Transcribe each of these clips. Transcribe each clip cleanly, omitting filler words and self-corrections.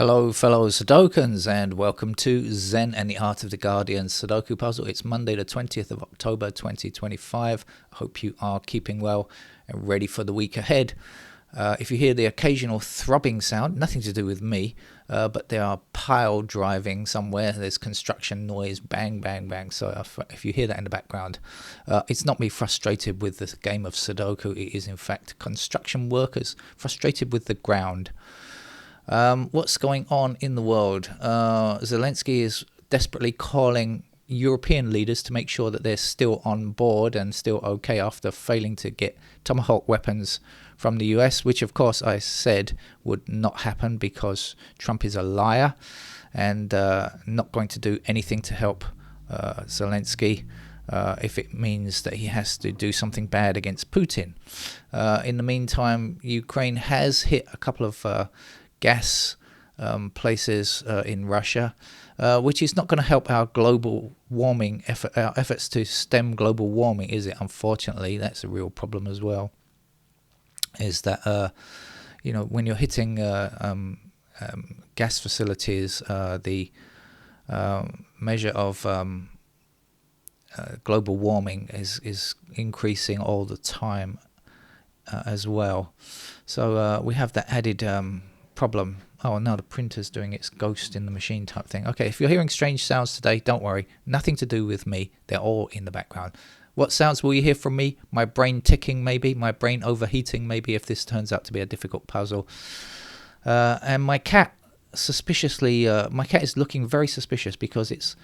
Hello fellow Sudokans and welcome to Zen and the Art of the Guardian Sudoku Puzzle. It's Monday the 20th of October 2025. I hope you are keeping well and ready for the week ahead. If you hear the occasional throbbing sound, nothing to do with me, but there are pile driving somewhere. There's construction noise, bang, bang, bang. So if you hear that in the background, it's not me frustrated with the game of Sudoku. It is in fact construction workers frustrated with the ground. What's going on in the world? Zelensky is desperately calling European leaders to make sure that they're still on board and still okay after failing to get Tomahawk weapons from the US, which of course I said would not happen because Trump is a liar and not going to do anything to help Zelensky if it means that he has to do something bad against Putin. In the meantime, Ukraine has hit a couple of gas places in Russia, which is not going to help our global warming our efforts to stem global warming, is it? Unfortunately, that's a real problem as well. Is that when you're hitting gas facilities, the measure of global warming is increasing all the time as well. So we have that added problem. Oh, now the printer's doing its ghost in the machine type thing. Okay, if you're hearing strange sounds today, don't worry. Nothing to do with me. They're all in the background. What sounds will you hear from me? My brain ticking, maybe. My brain overheating, maybe, if this turns out to be a difficult puzzle. And my cat, suspiciously, my cat is looking very suspicious because it's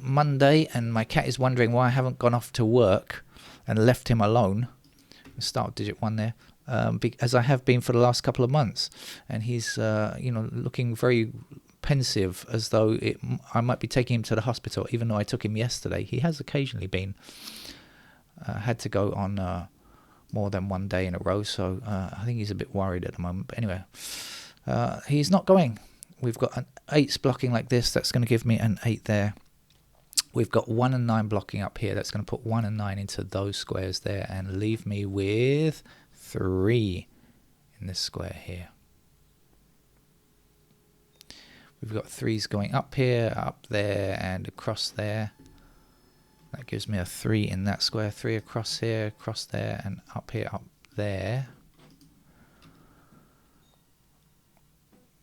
Monday and my cat is wondering why I haven't gone off to work and left him alone. Start digit 1 there. As I have been for the last couple of months, and he's looking very pensive, as though I might be taking him to the hospital, even though I took him yesterday. He has occasionally been had to go on more than one day in a row, so I think he's a bit worried at the moment. But anyway, he's not going. We've got an 8s blocking like this. That's going to give me an 8 there. We've got 1 and 9 blocking up here. That's going to put 1 and 9 into those squares there and leave me with 3 in this square here. We've got 3s going up here, up there, and across there. That gives me a 3 in that square. 3 across here, across there, and up here, up there.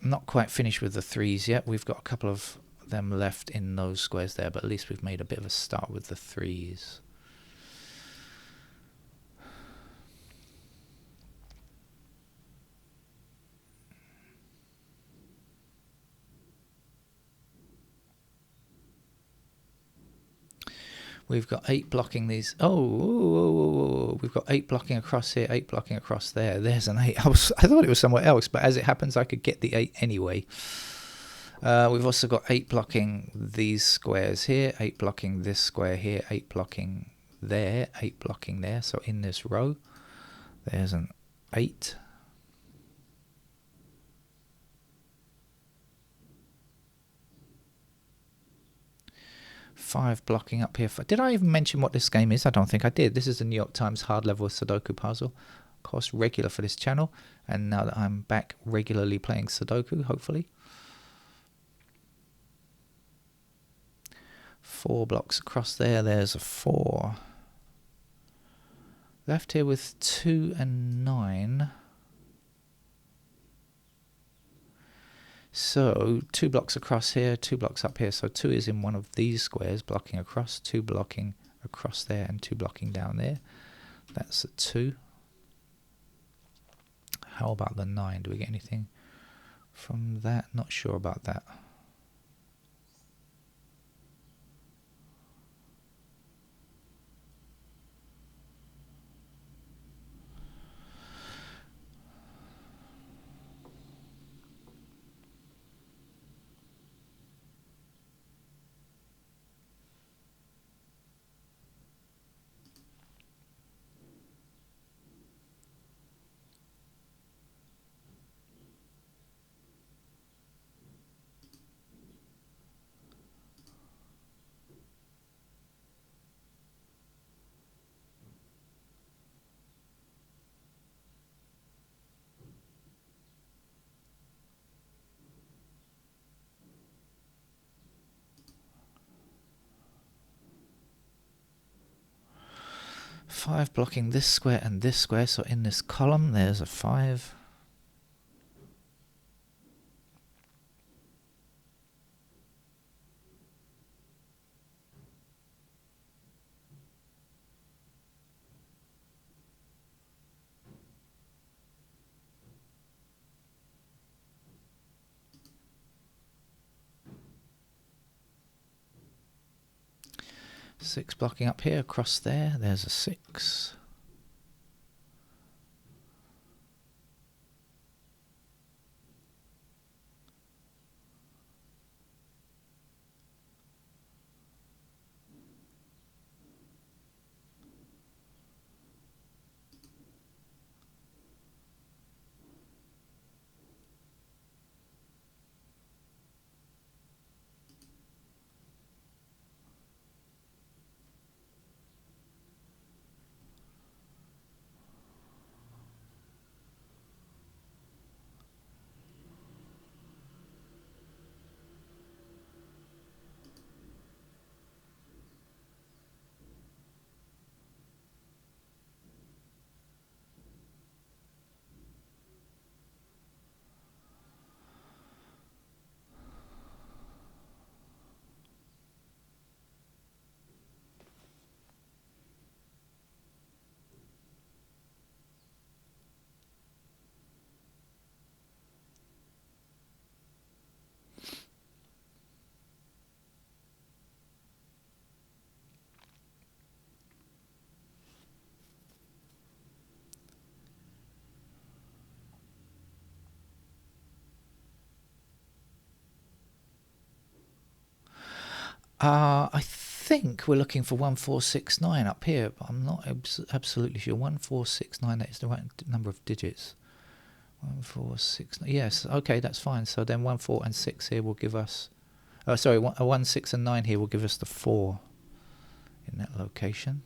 Not quite finished with the 3s yet. We've got a couple of them left in those squares there, but at least we've made a bit of a start with the 3s. We've got 8 blocking these. We've got 8 blocking across here, 8 blocking across there. There's an 8. I thought it was somewhere else, but as it happens, I could get the 8 anyway. We've also got 8 blocking these squares here, 8 blocking this square here, 8 blocking there, 8 blocking there. So in this row, there's an 8. Five blocking up here. Did I even mention what this game is? I don't think I did. This is the New York Times hard level Sudoku puzzle. Of course, regular for this channel. And now that I'm back regularly playing Sudoku, hopefully. 4 blocks across there. There's a 4. Left here with 2 and 9. So 2 blocks across here, 2 blocks up here. So 2 is in one of these squares, blocking across, 2 blocking across there, and 2 blocking down there. That's a 2. How about the 9? Do we get anything from that? Not sure about that. 5 blocking this square and this square, so in this column there's a 5. Six blocking up here, across there, there's a 6. I think we're looking for 1469 up here, but I'm not absolutely sure. 1469, that is the right number of digits. 1469, yes, okay, that's fine. So then 1, 4 and 6 here will give us, 1, 6 and 9 here will give us the 4 in that location.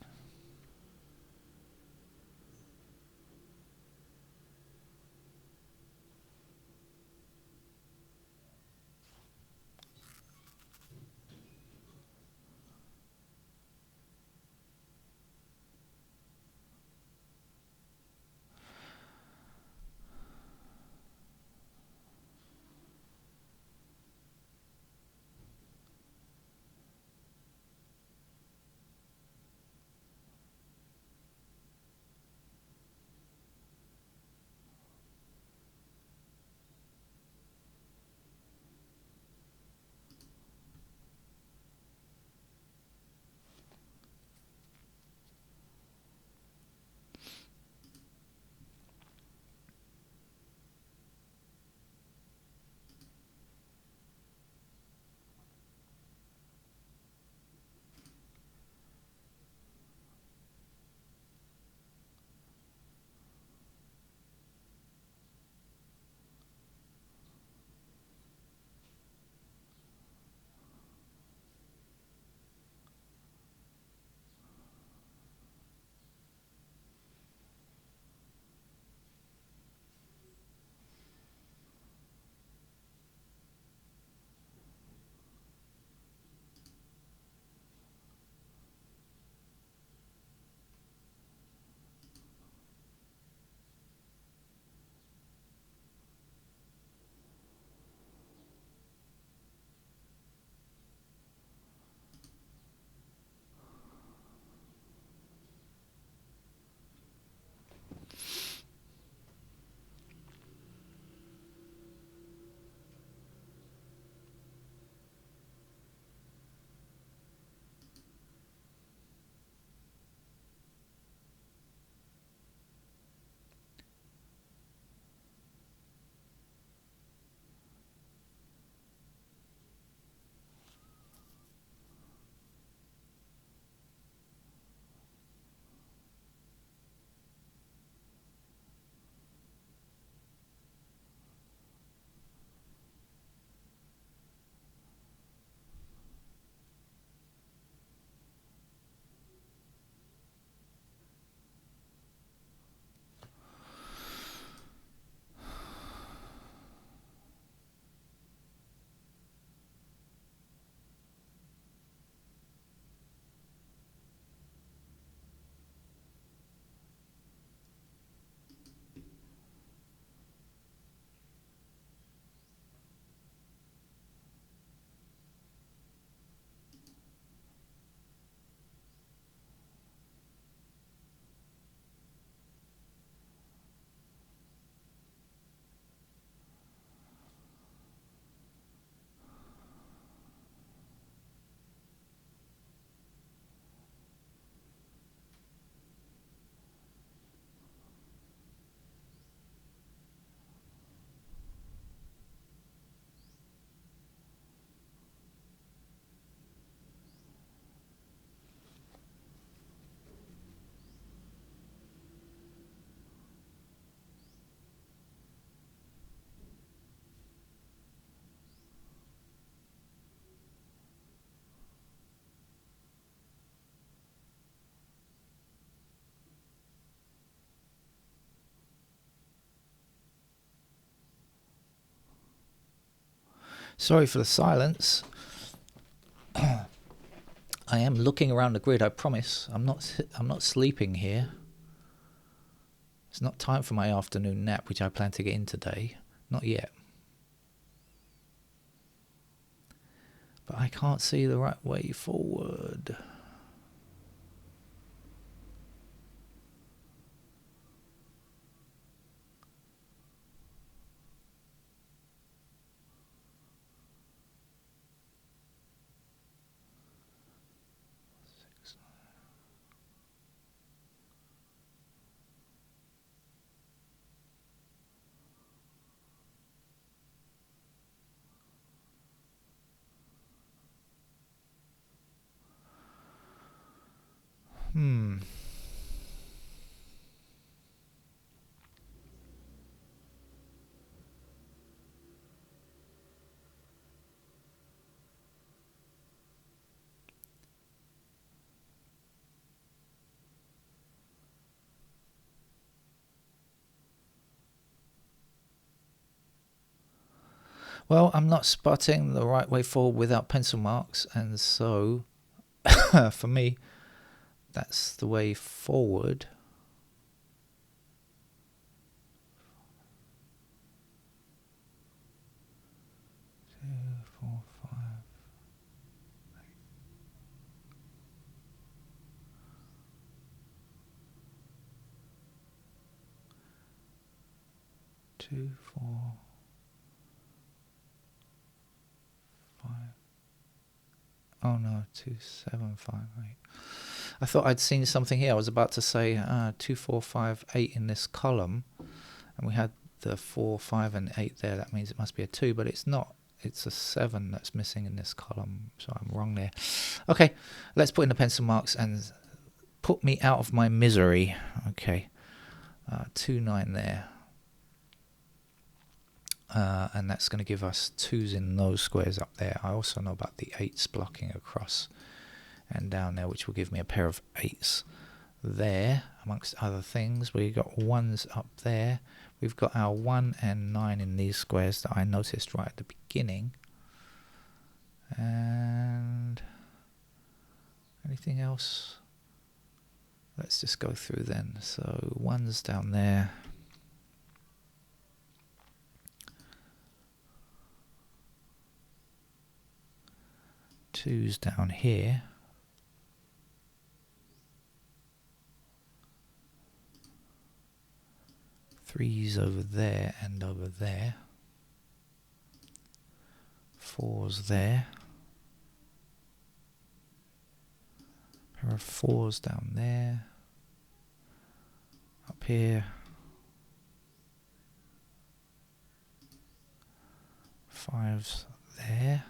Sorry for the silence. I am looking around the grid, I promise. I'm not sleeping here. It's not time for my afternoon nap, which I plan to get in today. Not yet. But I can't see the right way forward. Well, I'm not spotting the right way forward without pencil marks, and so for me, that's the way forward. Two, four, five. Oh no, 2, 7, 5, 8. I thought I'd seen something here. I was about to say 2, 4, 5, 8 in this column, and we had the 4, 5, and 8 there. That means it must be a 2, but it's not. It's a 7 that's missing in this column, so I'm wrong there. Okay, let's put in the pencil marks and put me out of my misery. Okay, 2, 9 there. And that's going to give us 2s in those squares up there. I also know about the 8s blocking across and down there, which will give me a pair of 8s there, amongst other things. We've got 1s up there. We've got our 1 and 9 in these squares that I noticed right at the beginning. And anything else? Let's just go through then. So 1's down there. 2's down here. 3's over there and over there. 4's there. Pair of 4's down there. Up here. 5's there.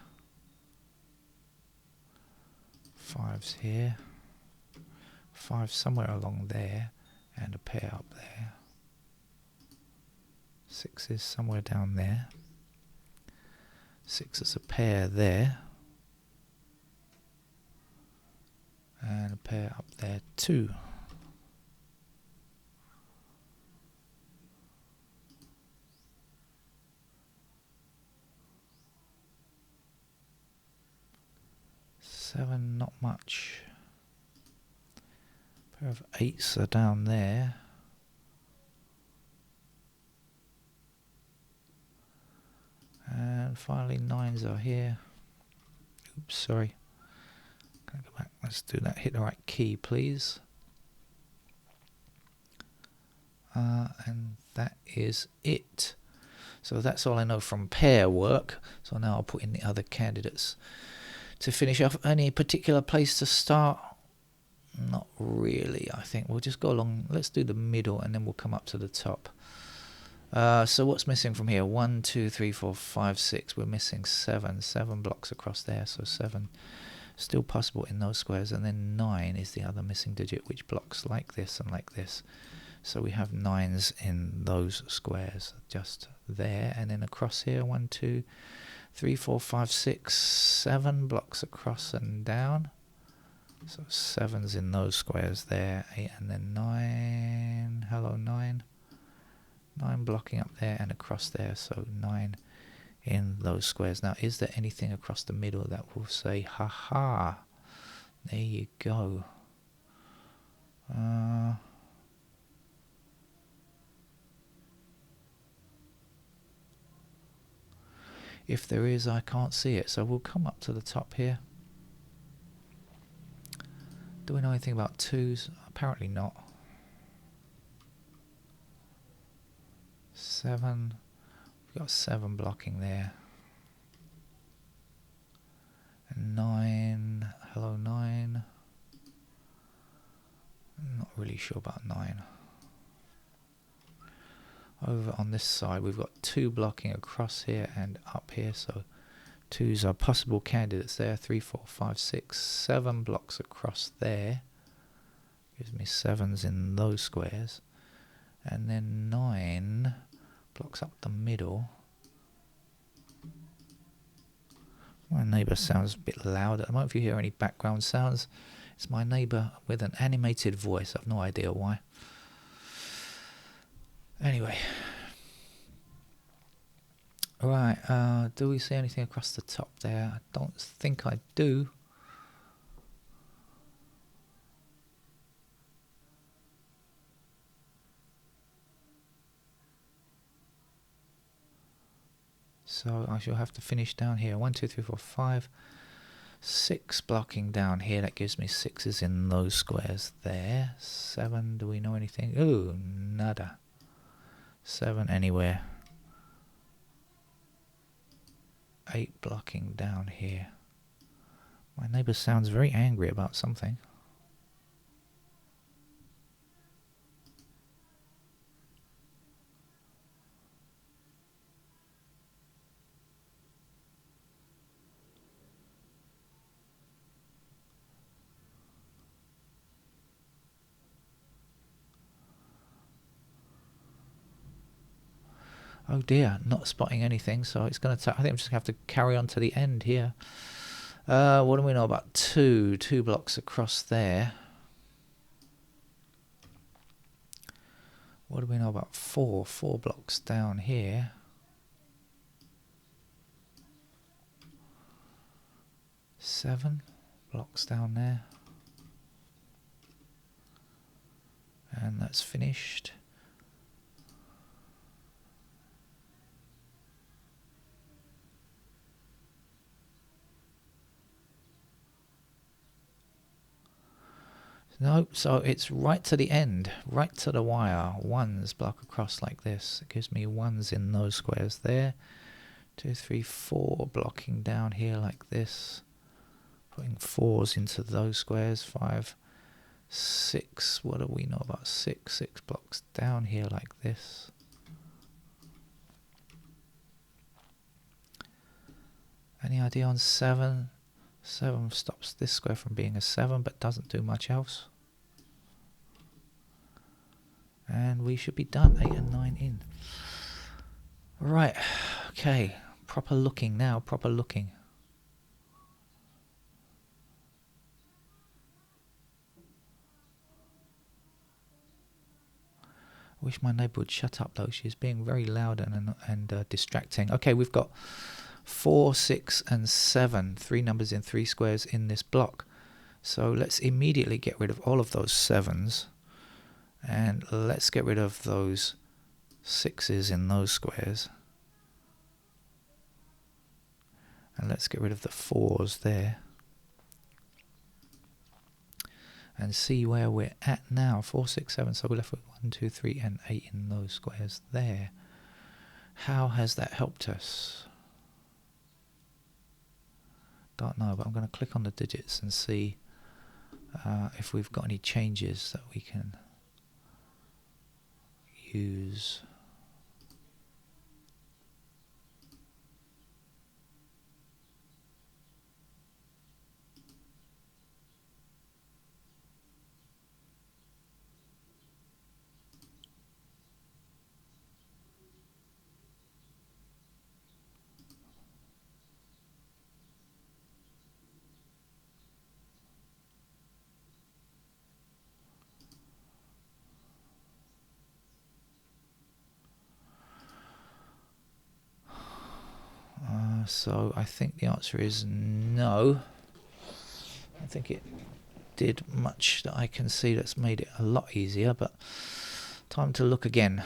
5's here. 5 somewhere along there, and a pair up there. 6 is somewhere down there. 6 is a pair there. And a pair up there too. Seven, not much. Pair of 8s are down there. And finally 9s are here. Oops, sorry. Can I go back? Let's do that. Hit the right key, please. And that is it. So that's all I know from pair work. So now I'll put in the other candidates. To finish off, any particular place to start? Not really. I think we'll just go along. Let's do the middle and then we'll come up to the top. So what's missing from here? 1, 2, 3, 4, 5, 6. We're missing 7. 7 blocks across there. So 7 still possible in those squares. And then 9 is the other missing digit, which blocks like this and like this. So we have 9s in those squares just there. And then across here, 1, 2, 3, 4, 5, 6, 7 blocks across and down. So 7's in those squares there. 8 and then 9. Hello, 9. 9 blocking up there and across there. So 9 in those squares. Now, is there anything across the middle that will say, ha, there you go. If there is, I can't see it. So we'll come up to the top here. Do we know anything about 2s? Apparently not. 7. We've got 7 blocking there. And 9. Hello, 9. I'm not really sure about 9. Over on this side, we've got 2 blocking across here and up here, so 2s are possible candidates there. 3, 4, 5, 6, 7 blocks across there. Gives me 7s in those squares. And then 9 blocks up the middle. My neighbour sounds a bit loud at the moment. If you hear any background sounds, it's my neighbour with an animated voice. I've no idea why. Anyway, right, do we see anything across the top there? I don't think I do. So I shall have to finish down here. 1, 2, 3, 4, 5, 6 blocking down here. That gives me 6s in those squares there. 7, do we know anything? Ooh, nada. 7 anywhere. 8 blocking down here. My neighbour sounds very angry about something. Oh dear, not spotting anything, so it's going to I think I'm just going to have to carry on to the end here. What do we know about 2? 2 blocks across there. What do we know about 4? 4 blocks down here. 7 blocks down there. And that's finished. No, so it's right to the end, right to the wire. 1s block across like this. It gives me 1s in those squares there. 2, 3, 4 blocking down here like this. Putting 4s into those squares. 5, 6. What do we know about 6? 6 blocks down here like this. Any idea on 7? 7 stops this square from being a 7 but doesn't do much else. And we should be done. 8 and 9 in. Right, okay. Proper looking now, proper looking. I wish my neighbour would shut up though. She's being very loud and distracting. Okay, we've got 4, 6 and 7. 3 numbers in 3 squares in this block. So let's immediately get rid of all of those 7s. And let's get rid of those 6s in those squares. And let's get rid of the 4s there. And see where we're at now. 4, 6, 7. So we're left with 1, 2, 3 and 8 in those squares there. How has that helped us? Don't know, but I'm going to click on the digits and see if we've got any changes that we can use. So I think the answer is no. I think it did much that I can see that's made it a lot easier, but time to look again.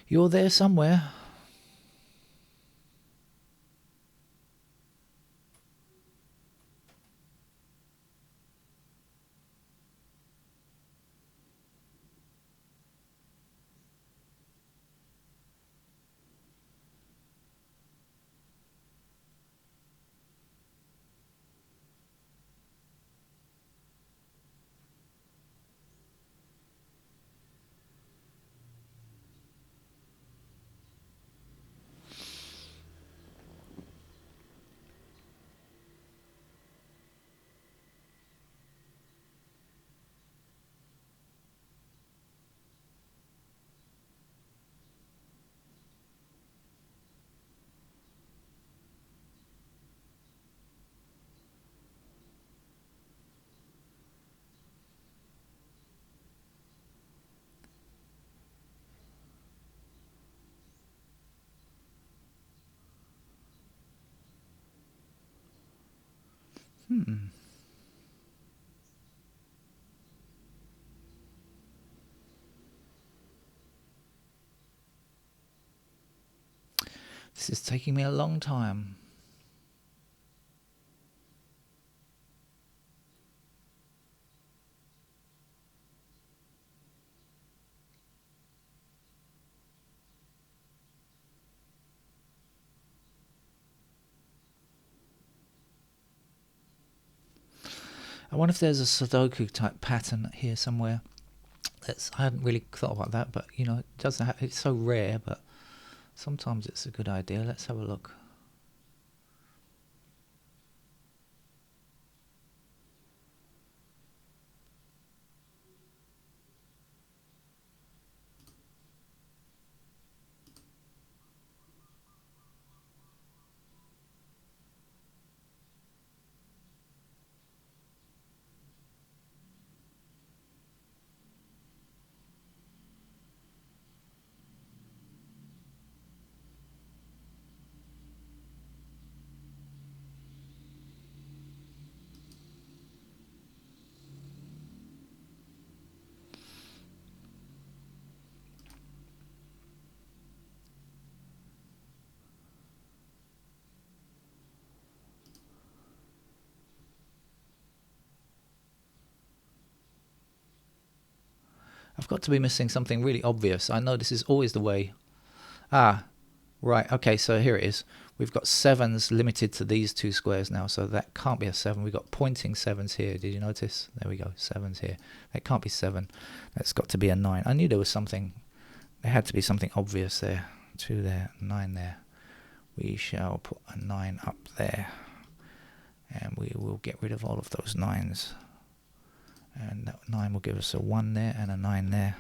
You're there somewhere. This is taking me a long time. I wonder if there's a Sudoku type pattern here somewhere. I hadn't really thought about that, but you know, it doesn't have, it's so rare, but sometimes it's a good idea. Let's have a look. I've got to be missing something really obvious. I know this is always the way. Ah, right. Okay, so here it is. We've got sevens limited to these two squares now, so that can't be a 7. We've got pointing sevens here. Did you notice? There we go, sevens here. That can't be 7. That's got to be a 9. I knew there was something. There had to be something obvious there. 2 there, 9 there. We shall put a 9 up there. And we will get rid of all of those 9s. And that 9 will give us a 1 there and a 9 there.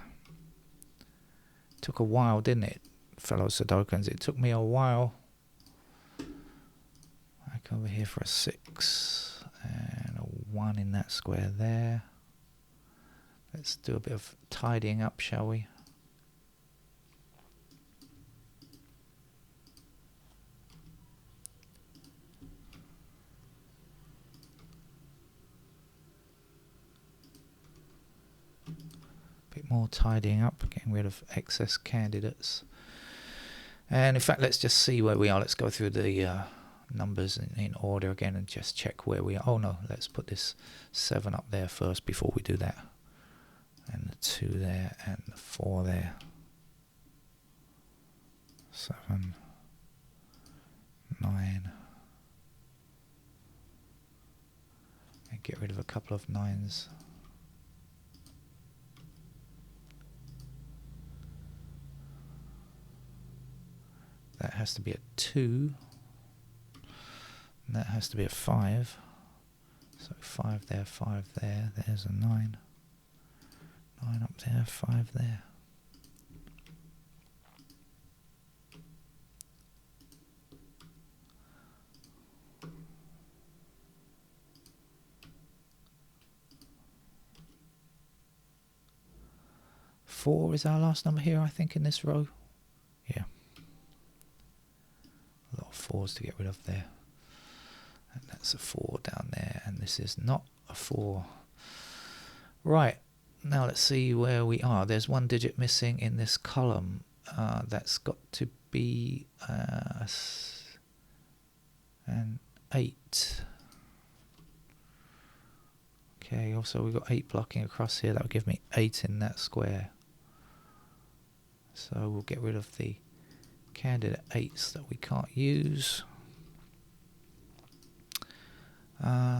Took a while, didn't it, fellow Sudokans? It took me a while. Back over here for a 6 and a 1 in that square there. Let's do a bit of tidying up, shall we? Bit more tidying up, getting rid of excess candidates. And in fact, let's just see where we are. Let's go through the numbers in order again and just check where we are. Oh no, let's put this 7 up there first before we do that. And the 2 there and the 4 there. 7, 9. And get rid of a couple of 9s. has to be a 2. And that has to be a 5. So 5 there, 5 there. There's a 9. 9 up there, 5 there. Four is our last number here, I think, in this row. Yeah. A lot of 4s to get rid of there. And that's a 4 down there, and this is not a 4. Right, now let's see where we are. There's 1 digit missing in this column. That's got to be an 8. Okay, also we've got 8 blocking across here. That will give me 8 in that square. So we'll get rid of the candidate 8s that we can't use.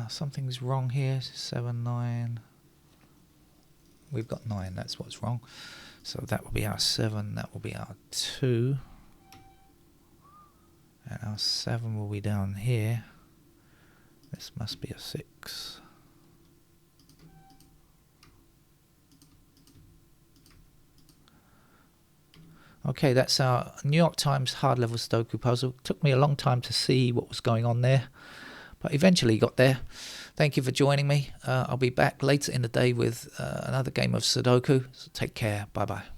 Something's wrong here. 7, 9. We've got 9. That's what's wrong. So that will be our 7. That will be our 2. And our 7 will be down here. This must be a 6. Okay, that's our New York Times hard level Sudoku puzzle. It took me a long time to see what was going on there, but eventually got there. Thank you for joining me. I'll be back later in the day with another game of Sudoku. So take care. Bye-bye.